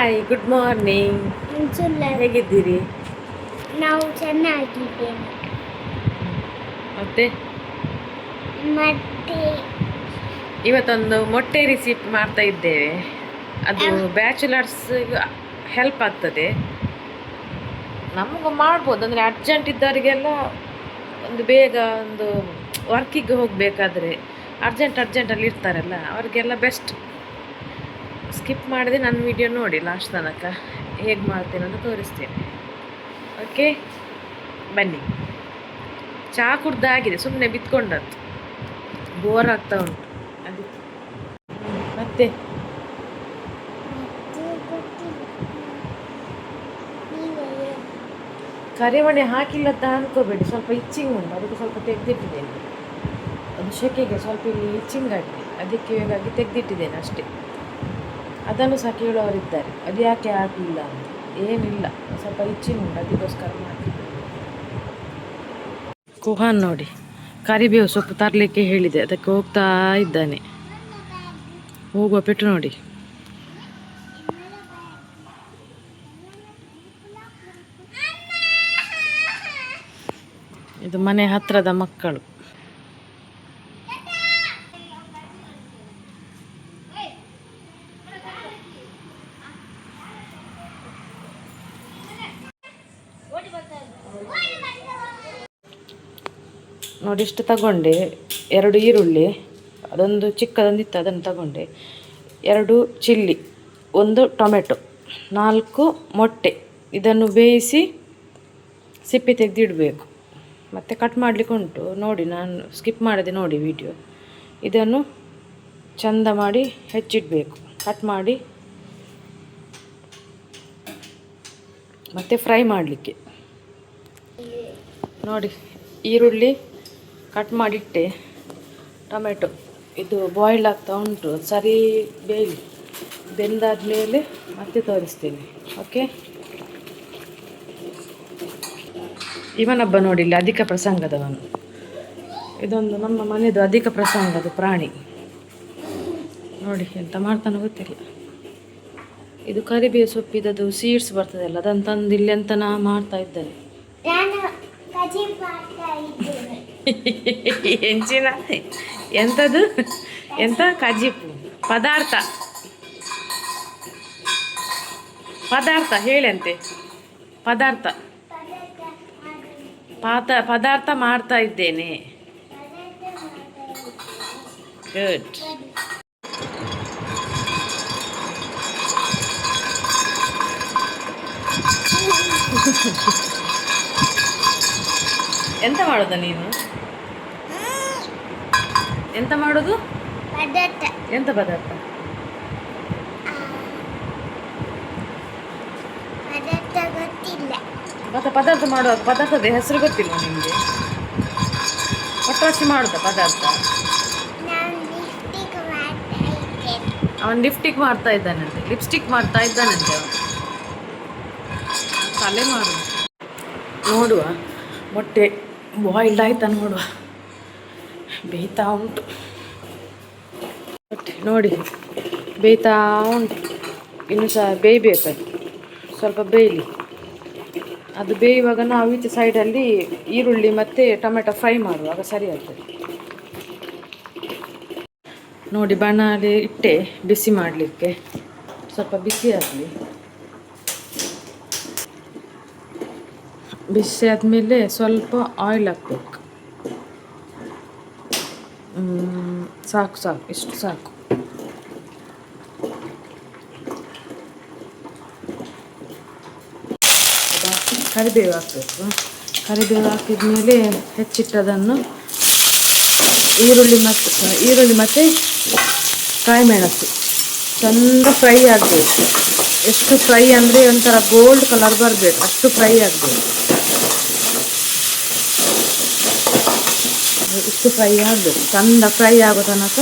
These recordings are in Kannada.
Hi, good morning. ಹೇಗಿದ್ದೀರಿ? ನಾವು ಚೆನ್ನಾಗಿದ್ದೇವೆ. ಮತ್ತೆ ಮತ್ತೆ ಇವತ್ತೊಂದು ಮೊಟ್ಟೆ ರೆಸಿಪಿ ಮಾಡ್ತಾ ಇದ್ದೇವೆ. ಅದು ಬ್ಯಾಚುಲರ್ಸ್ ಹೆಲ್ಪ್ ಆಗ್ತದೆ. ನಮಗೂ ಮಾಡ್ಬೋದು, ಅಂದರೆ ಅರ್ಜೆಂಟ್ ಇದ್ದವರಿಗೆಲ್ಲ ಒಂದು ಬೇಗ ಒಂದು ವರ್ಕಿಗೆ ಹೋಗಬೇಕಾದ್ರೆ ಅರ್ಜೆಂಟಲ್ಲಿ ಇರ್ತಾರಲ್ಲ ಅವ್ರಿಗೆಲ್ಲ ಬೆಸ್ಟ್. ಸ್ಕಿಪ್ ಮಾಡಿದೆ ನನ್ನ ವಿಡಿಯೋ ನೋಡಿ ಲಾಸ್ಟ್ ತನಕ, ಹೇಗೆ ಮಾಡ್ತೇನೆ ಅಂತ ತೋರಿಸ್ತೇನೆ. ಓಕೆ, ಬನ್ನಿ. ಚಹಾ ಕುಡ್ದಾಗಿದೆ, ಸುಮ್ಮನೆ ಬಿತ್ಕೊಂಡದ್ದು, ಬೋರ್ ಆಗ್ತಾ ಉಂಟು ಅದಕ್ಕೆ. ಮತ್ತೆ ಕರಿಮಣೆ ಹಾಕಿಲ್ಲ ಅಂತ ಅನ್ಕೋಬೇಡಿ, ಸ್ವಲ್ಪ ಇಚ್ಚಿಂಗ್ ಉಂಟು, ಅದಕ್ಕೆ ಸ್ವಲ್ಪ ತೆಗೆದಿಟ್ಟಿದ್ದೇನೆ. ಅದು ಸೆಕೆಗೆ ಸ್ವಲ್ಪ ಇಲ್ಲಿ ಇಚ್ಚಿಂಗ್ ಆಗಿದೆ, ಅದಕ್ಕೆ ಬೇಕಾಗಿ ತೆಗೆದಿಟ್ಟಿದ್ದೇನೆ ಅಷ್ಟೇ. ಅದನ್ನು ಸಹ ಕೇಳೋರಿದ್ದಾರೆ, ಅದು ಯಾಕೆ ಹಾಕಲಿಲ್ಲ ಅಂತ. ಏನಿಲ್ಲ, ಸ್ವಲ್ಪ ಇಚ್ಚಿಂಗ್ ಉಂಟು, ಅದಕ್ಕೋಸ್ಕರ ಮಾಡಿ. ಕುಹಾನ್ ನೋಡಿ, ಕರಿಬೇವು ಸೊಪ್ಪು ತರಲಿಕ್ಕೆ ಹೇಳಿದೆ, ಅದಕ್ಕೆ ಹೋಗ್ತಾ ಇದ್ದಾನೆ. ಹೋಗುವ ಪೆಟ್ಟು ನೋಡಿ. ಇದು ಮನೆ ಹತ್ರದ ಮಕ್ಕಳು. ನೋಡಿ, ಇಷ್ಟು ತಗೊಂಡೆ. 2 ಈರುಳ್ಳಿ, ಅದೊಂದು ಚಿಕ್ಕದೊಂದಿತ್ತು, ಅದನ್ನು ತಗೊಂಡೆ. 2 ಚಿಲ್ಲಿ, 1 ಟೊಮೆಟೊ, 4 ಮೊಟ್ಟೆ. ಇದನ್ನು ಬೇಯಿಸಿ ಸಿಪ್ಪೆ ತೆಗೆದಿಡಬೇಕು. ಮತ್ತು ಕಟ್ ಮಾಡಲಿಕ್ಕೆ ಉಂಟು ನೋಡಿ, ನಾನು ಸ್ಕಿಪ್ ಮಾಡಿದೆ ನೋಡಿ ವಿಡಿಯೋ. ಇದನ್ನು ಚಂದ ಮಾಡಿ ಹೆಚ್ಚಿಡಬೇಕು, ಕಟ್ ಮಾಡಿ ಮತ್ತು ಫ್ರೈ ಮಾಡಲಿಕ್ಕೆ. ನೋಡಿ, ಈರುಳ್ಳಿ ಕಟ್ ಮಾಡಿಟ್ಟೆ, ಟೊಮೆಟೊ ಇದು ಬಾಯ್ಲ್ ಆಗ್ತಾ ಉಂಟು, ಸರಿ ಬೇಯಲಿ. ಬೆಂದಾದ ಮೇಲೆ ಮತ್ತೆ ತೋರಿಸ್ತೀನಿ. ಓಕೆ, ಇವನೊಬ್ಬ ನೋಡಿ ಇಲ್ಲಿ ಅಧಿಕ ಪ್ರಸಂಗದವನು. ಇದೊಂದು ನಮ್ಮ ಮನೆಯದು ಅಧಿಕ ಪ್ರಸಂಗದ ಪ್ರಾಣಿ ನೋಡಿ, ಎಂತ ಮಾಡ್ತಾನೋ ಗೊತ್ತಿಲ್ಲ. ಇದು ಕರಿಬೇವು ಸೊಪ್ಪಿದದು ಸೀಡ್ಸ್ ಬರ್ತದಲ್ಲ, ಅದನ್ನು ತಂದು ಇಲ್ಲಿ ಅಂತ ನಾ ಮಾಡ್ತಾ ಇದ್ದೇನೆ. ಹೆಂಚಿನ ಎಂಥದ್ದು, ಎಂತ ಕಜಿಪು ಪದಾರ್ಥ ಹೇಳಂತೆ. ಪದಾರ್ಥ ಮಾಡ್ತಾ ಇದ್ದೇನೆ. ಗುಡ್. ಎಂತ ಮಾಡೋದ ನೀನು? ಎಂತ ಮಾಡೋದು? ಎಂತ ಪದಾರ್ಥ? ಮತ್ತೆ ಪದಾರ್ಥ ಮಾಡುವಾಗ ಪದಾರ್ಥದ ಹೆಸರು ಗೊತ್ತಿಲ್ವ ನಿಮಗೆ? ಪಟಾಕ್ಷಿ ಮಾಡುದ ಪದಾರ್ಥ? ಅವನು ಲಿಪ್ಸ್ಟಿಕ್ ಮಾಡ್ತಾ ಇದ್ದಾನಂತೆ, ಅವನು ತಲೆ ಮಾಡು. ನೋಡುವ ಮೊಟ್ಟೆ ಬಾಯ್ಲ್ಡ್ ಆಯ್ತಾ ನೋಡುವ. ಬೇಯ್ತಾ ಉಂಟು ಮೊಟ್ಟೆ ನೋಡಿ, ಬೇಯ್ತಾ ಉಂಟು. ಇನ್ನು ಸಹ ಬೇಯಬೇಕದು, ಸ್ವಲ್ಪ ಬೇಯಲಿ. ಅದು ಬೇಯುವಾಗ ನಾವು ಈಚೆ ಸೈಡಲ್ಲಿ ಈರುಳ್ಳಿ ಮತ್ತು ಟೊಮೆಟೊ ಫ್ರೈ ಮಾಡುವಾಗ ಸರಿ ಆಗ್ತದೆ ನೋಡಿ. ಬಾಣಲೆ ಇಟ್ಟೆ ಬಿಸಿ ಮಾಡಲಿಕ್ಕೆ, ಸ್ವಲ್ಪ ಬಿಸಿ ಆಗಲಿ. ಬಿಸಿ ಆದಮೇಲೆ ಸ್ವಲ್ಪ ಆಯಿಲ್ ಹಾಕ್ಬೇಕು. ಸಾಕು, ಇಷ್ಟು ಸಾಕು. ಕರಿಬೇವು ಹಾಕಬೇಕು. ಕರಿಬೇವು ಹಾಕಿದ ಮೇಲೆ ಹೆಚ್ಚಿಟ್ಟದನ್ನು ಈರುಳ್ಳಿ ಮತ್ತು ಕಾಯಿ ಮೆಣಸು ಚಂದ ಫ್ರೈ ಆಗಬೇಕು. ಎಷ್ಟು ಫ್ರೈ ಅಂದರೆ ಒಂಥರ ಗೋಲ್ಡ್ ಕಲರ್ ಬರಬೇಕು, ಅಷ್ಟು ಫ್ರೈ ಆಗಬೇಕು. ಇಷ್ಟು ಫ್ರೈ ಆಗಬೇಕು, ಚಂದ ಫ್ರೈ ಆಗೋ ತನಕ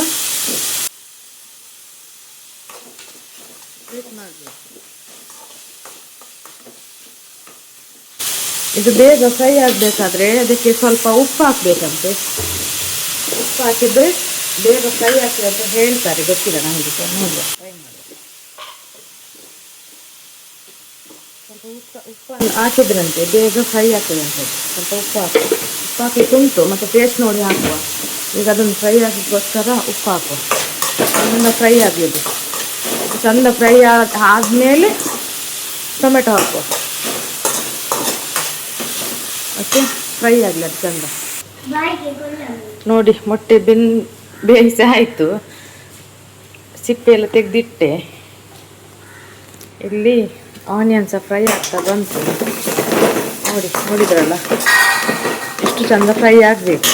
ಮಾಡಬೇಕು. ಇದು ಬೇಗ ಫ್ರೈ ಆಗಬೇಕಾದ್ರೆ ಅದಕ್ಕೆ ಸ್ವಲ್ಪ ಉಪ್ಪು ಹಾಕಬೇಕಂತೆ. ಉಪ್ಪು ಹಾಕಿದರೆ ಬೇಗ ಫ್ರೈ ಆಗ್ತದೆ ಅಂತ ಹೇಳ್ತಾರೆ, ಗೊತ್ತಿಲ್ಲ ನನಗೆ. ನೋಡುವ, ಫ್ರೈ ಮಾಡಿ. ಉಪ್ಪು ಹಾಕಿದ್ರಂತೆ ಬೇಗ ಫ್ರೈ ಆಗ್ತದೆ ಅಂತ ಸ್ವಲ್ಪ ಉಪ್ಪು ಹಾಕಿ ಉಪ್ಪು ಹಾಕಲಿಕ್ಕೆ ಉಂಟು ಮತ್ತು ಟೇಸ್ಟ್ ನೋಡಿ ಹಾಕುವ. ಈಗ ಅದನ್ನು ಫ್ರೈ ಆಗಲಿಕ್ಕೋಸ್ಕರ ಉಪ್ಪು ಹಾಕುವ. ಚೆಂದ ಫ್ರೈ ಆಗಲಿದ್ದು ಚೆಂದ ಫ್ರೈ ಆದಮೇಲೆ ಟೊಮೆಟೊ ಹಾಕುವ. ಓಕೆ, ಫ್ರೈ ಆಗಲಿ ಅದು ಚೆಂದ. ನೋಡಿ ಮೊಟ್ಟೆ ಬೇಯಿಸಿ ಆಯಿತು. ಸಿಪ್ಪೆ ಎಲ್ಲ ತೆಗೆದಿಟ್ಟೆ. ಇಲ್ಲಿ ಆನಿಯನ್ ಸಹ ಫ್ರೈ ಆಗ್ತಾ ಬಂತು. ನೋಡಿದ್ರಲ್ಲ ಎಷ್ಟು ಚಂದ ಫ್ರೈ ಆಗಬೇಕು.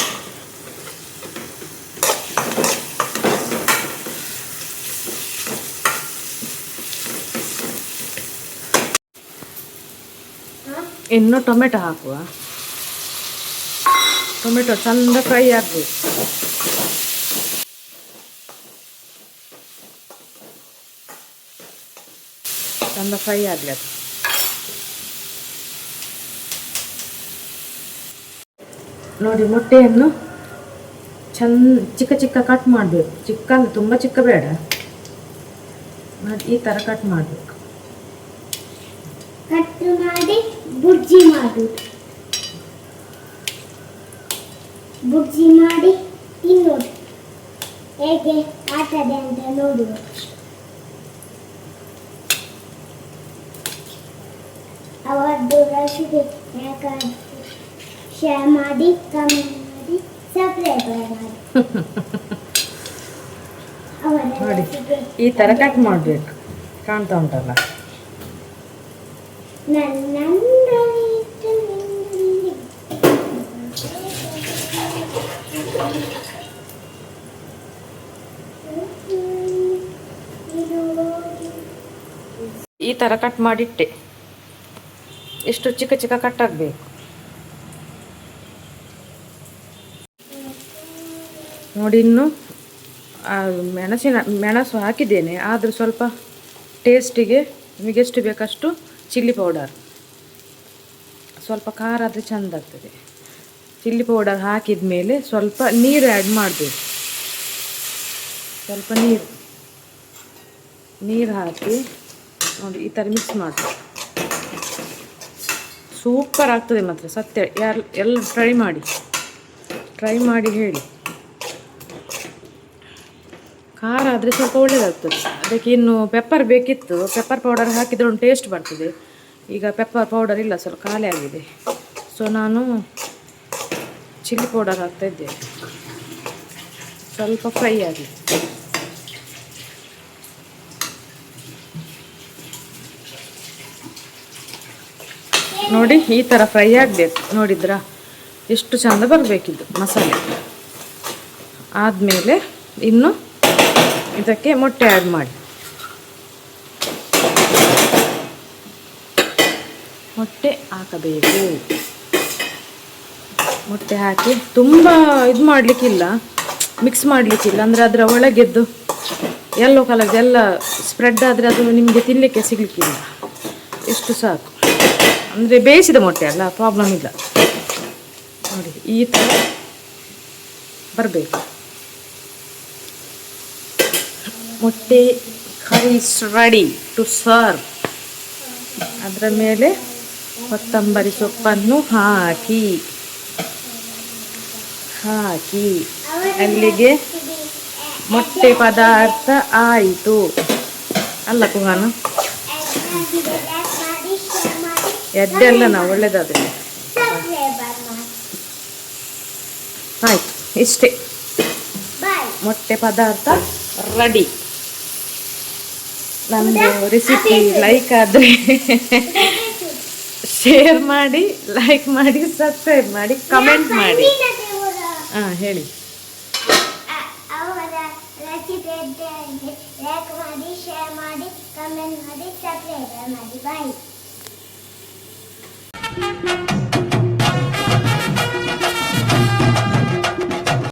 ಇನ್ನು ಟೊಮೆಟೊ ಹಾಕುವ. ಟೊಮೆಟೊ ಚಂದ ಫ್ರೈ ಆಗಬೇಕು. ಚಂದ ಫ್ರೈ ಆಗಲಿ ಅದು. ನೋಡಿ ಮೊಟ್ಟೆಯನ್ನು ಚಿಕ್ಕ ಚಿಕ್ಕ ಕಟ್ ಮಾಡಬೇಕು. ಚಿಕ್ಕ ತುಂಬ ಚಿಕ್ಕ ಬೇಡ, ಈ ಥರ ಕಟ್ ಮಾಡಬೇಕು. ಕಟ್ ಮಾಡಿ ಬುರ್ಜಿ ಮಾಡುದು. ಬುರ್ಜಿ ಮಾಡಿ ತಿನ್ನೋದು. ಹೇಗೆ ಆಗ್ತದೆ ಅಂತ ನೋಡುವ. ಅವರದ್ದು ರೆಸಿಪಿ ಶೇರ್ ಮಾಡಿ, ಕಮೆಂಟ್ ಮಾಡಿ, ಸಬ್ಸ್ಕ್ರೈಬ್ ಮಾಡಿ. ನೋಡಿ ಈ ಥರ ಕಟ್ ಮಾಡಬೇಕು. ಕಾಣ್ತಾ ಉಂಟಲ್ಲ. ಈ ಥರ ಕಟ್ ಮಾಡಿಟ್ಟೆ. ಎಷ್ಟು ಚಿಕ್ಕ ಚಿಕ್ಕ ಕಟ್ ಆಗಬೇಕು. ನೋಡಿ ಇನ್ನು ಮೆಣಸು ಹಾಕಿದ್ದೇನೆ. ಆದರೂ ಸ್ವಲ್ಪ ಟೇಸ್ಟಿಗೆ ನಿಮಗೆ ಎಷ್ಟು ಬೇಕಷ್ಟು ಚಿಲ್ಲಿ ಪೌಡರ್, ಸ್ವಲ್ಪ ಖಾರ ಆದರೆ ಚೆಂದ ಆಗ್ತದೆ. ಚಿಲ್ಲಿ ಪೌಡರ್ ಹಾಕಿದ ಮೇಲೆ ಸ್ವಲ್ಪ ನೀರು ಆ್ಯಡ್ ಮಾಡಬೇಕು. ಸ್ವಲ್ಪ ನೀರು ಹಾಕಿ ನೋಡಿ ಈ ಥರ ಮಿಕ್ಸ್ ಮಾಡಿ. ಸೂಪರ್ ಆಗ್ತದೆ ಮಾತ್ರ, ಸತ್ಯ. ಎಲ್ಲ ಟ್ರೈ ಮಾಡಿ ಹೇಳಿ. ಖಾರ ಆದರೆ ಸ್ವಲ್ಪ ಒಳ್ಳೆಯದಾಗ್ತದೆ. ಅದಕ್ಕೆ ಇನ್ನು ಪೆಪ್ಪರ್ ಬೇಕಿತ್ತು. ಪೆಪ್ಪರ್ ಪೌಡರ್ ಹಾಕಿದರೆ ಒಂದು ಟೇಸ್ಟ್ ಬರ್ತದೆ. ಈಗ ಪೆಪ್ಪರ್ ಪೌಡರ್ ಇಲ್ಲ, ಸ್ವಲ್ಪ ಖಾಲಿ ಆಗಿದೆ. ಸೊ ನಾನು ಚಿಲ್ಲಿ ಪೌಡರ್ ಹಾಕ್ತಾಯಿದ್ದೇನೆ. ಸ್ವಲ್ಪ ಫ್ರೈ ಆಗಿ ನೋಡಿ ಈ ಥರ ಫ್ರೈ ಆಗಬೇಕು. ನೋಡಿದ್ರಾ ಎಷ್ಟು ಚೆಂದ ಬರಬೇಕಿದ್ದು ಮಸಾಲೆ. ಆದಮೇಲೆ ಇನ್ನು ಇದಕ್ಕೆ ಮೊಟ್ಟೆ ಆ್ಯಡ್ ಮಾಡಿ. ಮೊಟ್ಟೆ ಹಾಕಬೇಕು. ಮೊಟ್ಟೆ ಹಾಕಿ ತುಂಬ ಇದು ಮಾಡಲಿಕ್ಕಿಲ್ಲ, ಮಿಕ್ಸ್ ಮಾಡಲಿಕ್ಕಿಲ್ಲ. ಅಂದರೆ ಅದರ ಒಳಗೆದ್ದು ಯೆಲ್ಲೋ ಕಲರ್ದು ಎಲ್ಲ ಸ್ಪ್ರೆಡ್ ಆದರೆ ಅದು ನಿಮಗೆ ತಿನ್ನಲಿಕ್ಕೆ ಸಿಗಲಿಕ್ಕಿಲ್ಲ. ಎಷ್ಟು ಸಾಕು. ಅಂದರೆ ಬೇಯಿಸಿದ ಮೊಟ್ಟೆ ಅಲ್ಲ, ಪ್ರಾಬ್ಲಮ್ ಇಲ್ಲ. ನೋಡಿ ಈ ಥರ ಬರಬೇಕು. ಮೊಟ್ಟೆ ಕರಿ ರೆಡಿ ಟು ಸರ್ವ್. ಅದರ ಮೇಲೆ ಕೊತ್ತಂಬರಿ ಸೊಪ್ಪನ್ನು ಹಾಕಿ ಅಲ್ಲಿಗೆ ಮೊಟ್ಟೆ ಪದಾರ್ಥ ಆಯಿತು ಅಲ್ಲ ಕುಹಾನ? ಎಡ್ಡೆಲ್ಲ ನಾವು ಒಳ್ಳೆಯದಾದರೆ ಆಯಿತು. ಇಷ್ಟೇ, ಮೊಟ್ಟೆ ಪದಾರ್ಥ ರೆಡಿ. ನಮ್ಮದು ರೆಸಿಪಿ ಲೈಕ್ ಆದರೆ ಶೇರ್ ಮಾಡಿ, ಲೈಕ್ ಮಾಡಿ, ಸಬ್ಸ್ಕ್ರೈಬ್ ಮಾಡಿ, ಕಮೆಂಟ್ ಮಾಡಿ. ಹಾಂ ಹೇಳಿ. ಲೈಕ್ ಮಾಡಿ, ಶೇರ್ ಮಾಡಿ, ಕಮೆಂಟ್ ಮಾಡಿ, ಸಬ್ಸ್ಕ್ರೈಬ್ ಮಾಡಿ. ಬಾಯ್.